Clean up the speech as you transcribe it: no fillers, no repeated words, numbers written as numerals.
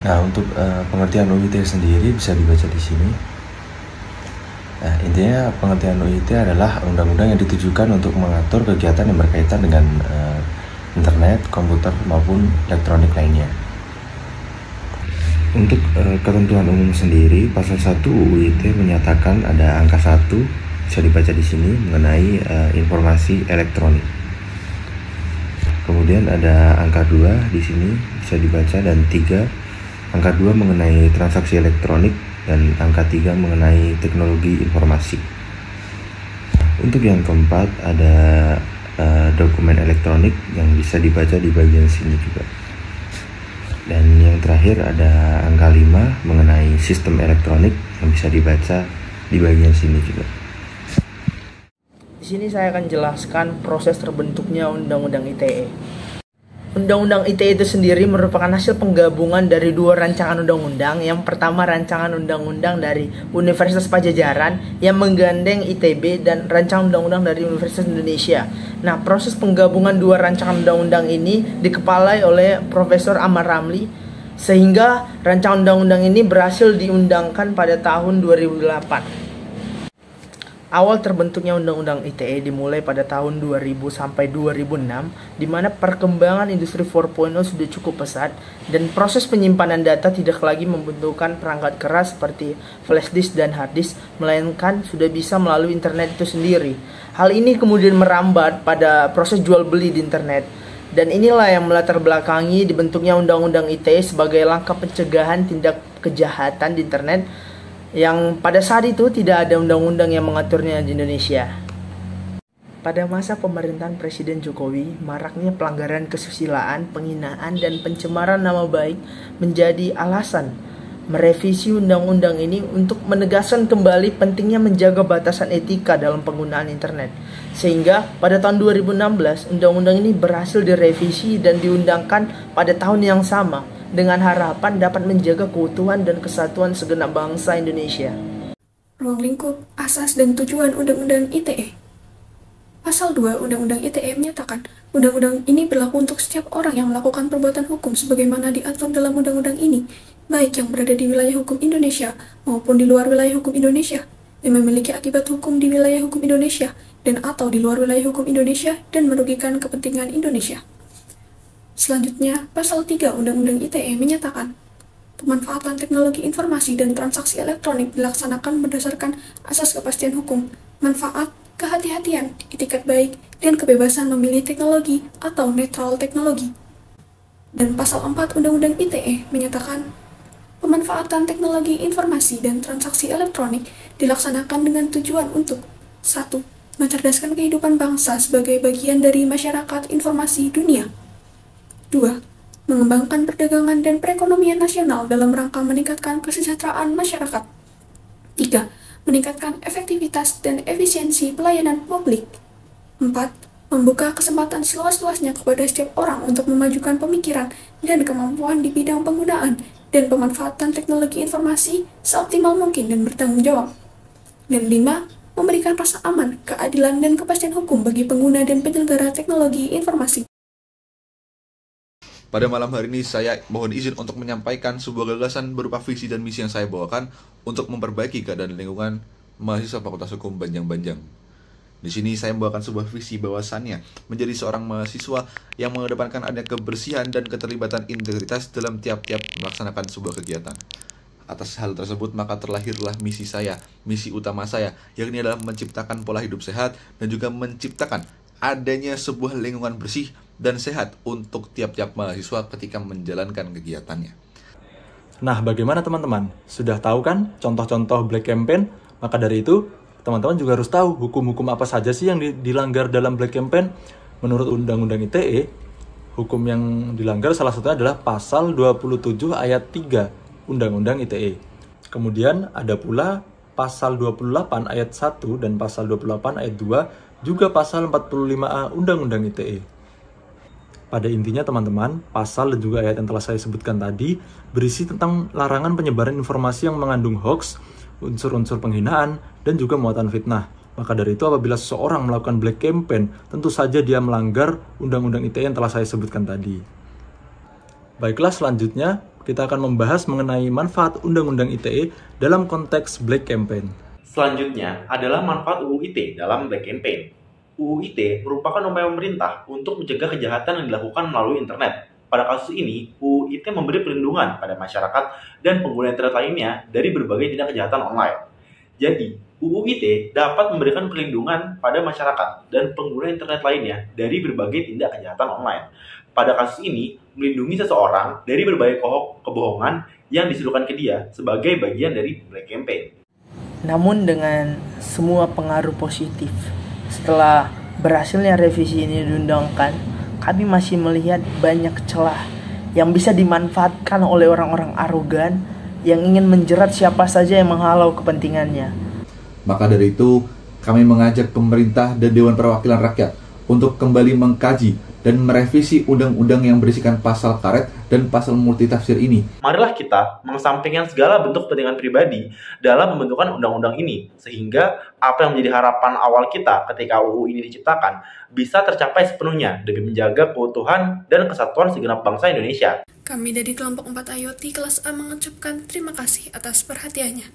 Nah, untuk pengertian UIT sendiri bisa dibaca di sini. Nah, intinya pengertian UIT adalah undang-undang yang ditujukan untuk mengatur kegiatan yang berkaitan dengan internet, komputer, maupun elektronik lainnya. Untuk ketentuan umum sendiri, pasal 1 UIT menyatakan ada angka 1, bisa dibaca di sini, mengenai informasi elektronik. Kemudian ada angka 2 di sini, bisa dibaca, dan 3, angka 2 mengenai transaksi elektronik, dan angka 3 mengenai teknologi informasi. Untuk yang keempat ada dokumen elektronik yang bisa dibaca di bagian sini juga. Dan yang terakhir ada angka 5 mengenai sistem elektronik yang bisa dibaca di bagian sini juga. Di sini saya akan jelaskan proses terbentuknya Undang-Undang ITE. Undang-Undang ITE itu sendiri merupakan hasil penggabungan dari dua rancangan undang-undang. Yang pertama rancangan undang-undang dari Universitas Padjadjaran yang menggandeng ITB, dan rancangan undang-undang dari Universitas Indonesia. Nah, proses penggabungan dua rancangan undang-undang ini dikepalai oleh Profesor Ahmad Ramli, sehingga rancangan undang-undang ini berhasil diundangkan pada tahun 2008. Awal terbentuknya Undang-Undang ITE dimulai pada tahun 2000 sampai 2006, di mana perkembangan industri 4.0 sudah cukup pesat dan proses penyimpanan data tidak lagi membutuhkan perangkat keras seperti flash disk dan hard disk, melainkan sudah bisa melalui internet itu sendiri. Hal ini kemudian merambat pada proses jual beli di internet. Dan inilah yang melatar belakangi dibentuknya Undang-Undang ITE sebagai langkah pencegahan tindak kejahatan di internet, yang pada saat itu tidak ada undang-undang yang mengaturnya di Indonesia. Pada masa pemerintahan Presiden Jokowi, maraknya pelanggaran kesusilaan, penghinaan, dan pencemaran nama baik menjadi alasan merevisi undang-undang ini untuk menegaskan kembali pentingnya menjaga batasan etika dalam penggunaan internet. Sehingga pada tahun 2016, undang-undang ini berhasil direvisi dan diundangkan pada tahun yang sama, dengan harapan dapat menjaga keutuhan dan kesatuan segenap bangsa Indonesia. Ruang lingkup, asas, dan tujuan Undang-Undang ITE. Pasal 2 Undang-Undang ITE menyatakan, undang-undang ini berlaku untuk setiap orang yang melakukan perbuatan hukum sebagaimana diatur dalam undang-undang ini, baik yang berada di wilayah hukum Indonesia maupun di luar wilayah hukum Indonesia, yang memiliki akibat hukum di wilayah hukum Indonesia dan atau di luar wilayah hukum Indonesia dan merugikan kepentingan Indonesia. Selanjutnya, Pasal 3 Undang-Undang ITE menyatakan, pemanfaatan teknologi informasi dan transaksi elektronik dilaksanakan berdasarkan asas kepastian hukum, manfaat, kehati-hatian, etikat baik, dan kebebasan memilih teknologi atau netral teknologi. Dan Pasal 4 Undang-Undang ITE menyatakan, pemanfaatan teknologi informasi dan transaksi elektronik dilaksanakan dengan tujuan untuk 1. Mencerdaskan kehidupan bangsa sebagai bagian dari masyarakat informasi dunia. 2. Mengembangkan perdagangan dan perekonomian nasional dalam rangka meningkatkan kesejahteraan masyarakat. 3. Meningkatkan efektivitas dan efisiensi pelayanan publik. 4. Membuka kesempatan seluas-luasnya kepada setiap orang untuk memajukan pemikiran dan kemampuan di bidang penggunaan dan pemanfaatan teknologi informasi seoptimal mungkin dan bertanggung jawab. Dan 5. Memberikan rasa aman, keadilan, dan kepastian hukum bagi pengguna dan penyelenggara teknologi informasi. Pada malam hari ini saya mohon izin untuk menyampaikan sebuah gagasan berupa visi dan misi yang saya bawakan untuk memperbaiki keadaan lingkungan mahasiswa Fakultas Hukum Banjang-Banjang. Di sini saya membawakan sebuah visi bahwasannya menjadi seorang mahasiswa yang mengedepankan adanya kebersihan dan keterlibatan integritas dalam tiap-tiap melaksanakan sebuah kegiatan. Atas hal tersebut maka terlahirlah misi saya, misi utama saya, yakni adalah menciptakan pola hidup sehat dan juga menciptakan adanya sebuah lingkungan bersih dan sehat untuk tiap-tiap mahasiswa ketika menjalankan kegiatannya. Nah, bagaimana teman-teman? Sudah tahu kan contoh-contoh Black Campaign? Maka dari itu, teman-teman juga harus tahu hukum-hukum apa saja sih yang dilanggar dalam Black Campaign. Menurut Undang-Undang ITE, hukum yang dilanggar salah satunya adalah Pasal 27 ayat 3 Undang-Undang ITE. Kemudian ada pula Pasal 28 ayat 1 dan Pasal 28 ayat 2, juga Pasal 45A Undang-Undang ITE. Pada intinya teman-teman, pasal dan juga ayat yang telah saya sebutkan tadi berisi tentang larangan penyebaran informasi yang mengandung hoax, unsur-unsur penghinaan, dan juga muatan fitnah. Maka dari itu apabila seseorang melakukan Black Campaign, tentu saja dia melanggar Undang-Undang ITE yang telah saya sebutkan tadi. Baiklah, selanjutnya kita akan membahas mengenai manfaat Undang-Undang ITE dalam konteks Black Campaign. Selanjutnya adalah manfaat UU ITE dalam Black Campaign. UU ITE merupakan upaya pemerintah untuk mencegah kejahatan yang dilakukan melalui internet. Pada kasus ini, UU ITE memberi perlindungan pada masyarakat dan pengguna internet lainnya dari berbagai tindak kejahatan online. Jadi, UU ITE dapat memberikan perlindungan pada masyarakat dan pengguna internet lainnya dari berbagai tindak kejahatan online. Pada kasus ini, melindungi seseorang dari berbagai kebohongan yang disuruhkan ke dia sebagai bagian dari Black Campaign. Namun dengan semua pengaruh positif, setelah berhasilnya revisi ini diundangkan, kami masih melihat banyak celah yang bisa dimanfaatkan oleh orang-orang arogan yang ingin menjerat siapa saja yang menghalau kepentingannya. Maka dari itu, kami mengajak pemerintah dan Dewan Perwakilan Rakyat untuk kembali mengkaji dan merevisi undang-undang yang berisikan pasal karet dan pasal multitafsir ini. Marilah kita mengesampingkan segala bentuk kepentingan pribadi dalam pembentukan undang-undang ini, sehingga apa yang menjadi harapan awal kita ketika UU ini diciptakan bisa tercapai sepenuhnya demi menjaga keutuhan dan kesatuan segenap bangsa Indonesia. Kami dari kelompok 4 IoT kelas A mengucapkan terima kasih atas perhatiannya.